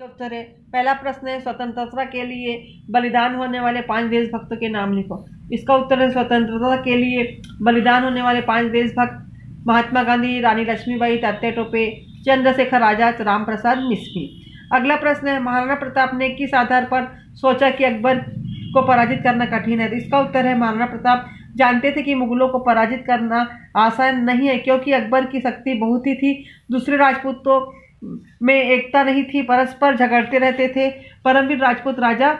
उत्तर है। पहला प्रश्न है, स्वतंत्रता के लिए बलिदान होने वाले 5 देशभक्तों के नाम लिखो। इसका उत्तर है, स्वतंत्रता के लिए बलिदान होने वाले 5 देशभक्त महात्मा गांधी, रानी लक्ष्मीबाई, तात्या टोपे, चंद्रशेखर आजाद, राम प्रसाद मिस्त्री। अगला प्रश्न है, महाराणा प्रताप ने किस आधार पर सोचा कि अकबर को पराजित करना कठिन है। इसका उत्तर है, महाराणा प्रताप जानते थे कि मुगलों को पराजित करना आसान नहीं है, क्योंकि अकबर की शक्ति बहुत ही थी। दूसरे राजपूतों में एकता नहीं थी, परस्पर झगड़ते रहते थे। परमवीर राजपूत राजा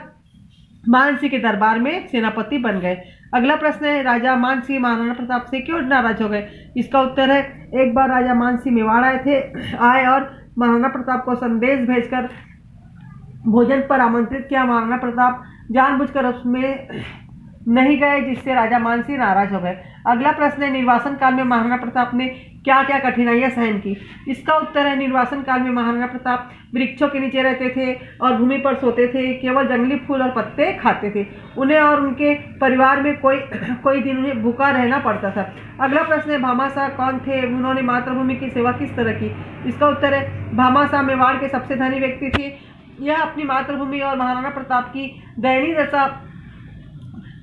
मान सिंह के दरबार में सेनापति बन गए। अगला प्रश्न है, राजा मान सिंह महाराणा प्रताप से क्यों नाराज हो गए। इसका उत्तर है, एक बार राजा मान सिंह मेवाड़ आए और महाराणा प्रताप को संदेश भेजकर भोजन पर आमंत्रित किया। महाराणा प्रताप जानबूझकर उसमें नहीं गए, जिससे राजा मान सिंह नाराज हो गए। अगला प्रश्न है, निर्वासन काल में महाराणा प्रताप ने क्या क्या कठिनाइयां सहन की। इसका उत्तर है, निर्वासन काल में महाराणा प्रताप वृक्षों के नीचे रहते थे और भूमि पर सोते थे, केवल जंगली फूल और पत्ते खाते थे। उन्हें और उनके परिवार में कोई दिन उन्हें भूखा रहना पड़ता था। अगला प्रश्न है, भामाशाह कौन थे, उन्होंने मातृभूमि की सेवा किस तरह की। इसका उत्तर है, भामाशाह मेवाड़ के सबसे धनी व्यक्ति थे। यह अपनी मातृभूमि और महाराणा प्रताप की दयनीय दशा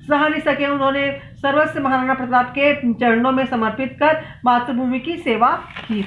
सह नहीं सके। उन्होंने सर्वस्व महाराणा प्रताप के चरणों में समर्पित कर मातृभूमि की सेवा की।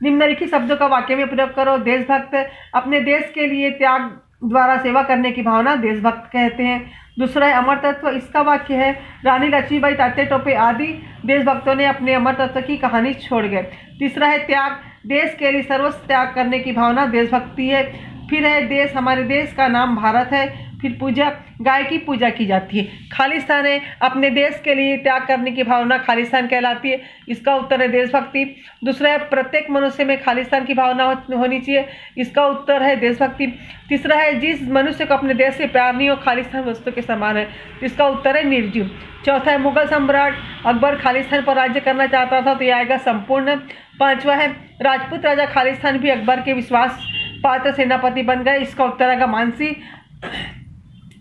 निम्नलिखित शब्दों का वाक्य में प्रयोग करो। देशभक्त अपने देश के लिए त्याग द्वारा सेवा करने की भावना देशभक्त कहते हैं। दूसरा है, अमर तत्व। इसका वाक्य है, रानी लक्ष्मीबाई, तात्या टोपे आदि देशभक्तों ने अपने अमर तत्व की कहानी छोड़ गए। तीसरा है, त्याग। देश के लिए सर्वस्व त्याग करने की भावना देशभक्ति है। फिर है, देश। हमारे देश का नाम भारत है। फिर पूजा, गाय की पूजा की जाती है। खालिस्तान है, अपने देश के लिए त्याग करने की भावना खालिस्तान कहलाती है। इसका उत्तर है देशभक्ति। दूसरा है, प्रत्येक मनुष्य में खालिस्तान की भावना होनी चाहिए। इसका उत्तर है देशभक्ति। तीसरा है, जिस मनुष्य को अपने देश से प्यार नहीं हो, खालिस्तान वस्तु के समान है। इसका उत्तर है निर्जीव। चौथा है, मुगल सम्राट अकबर खालिस्तान पर राज्य करना चाहता था, तो यह आएगा संपूर्ण। पांचवा है, राजपूत राजा खालिस्तान भी अकबर के विश्वास पात्र सेनापति बन गए। इसका उत्तर आएगा मानसी।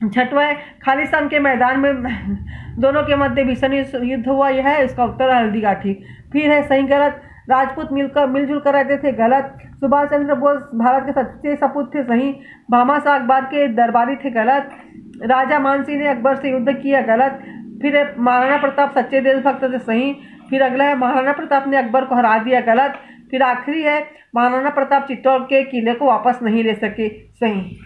छठवा है, खालिस्तान के मैदान में दोनों के मध्य भीषण युद्ध हुआ। यह है, इसका उत्तर है हल्दीघाटी। फिर है, सही गलत। राजपूत मिलजुल कर रहते थे। गलत। सुभाष चंद्र बोस भारत के सच्चे सपूत थे। सही। भामाशाह अकबर के दरबारी थे। गलत। राजा मान सिंह ने अकबर से युद्ध किया। गलत। फिर है, महाराणा प्रताप सच्चे देशभक्त थे। सही। फिर अगला है, महाराणा प्रताप ने अकबर को हरा दिया। गलत। फिर आखिरी है, महाराणा प्रताप चित्तौड़ के किले को वापस नहीं ले सके। सही।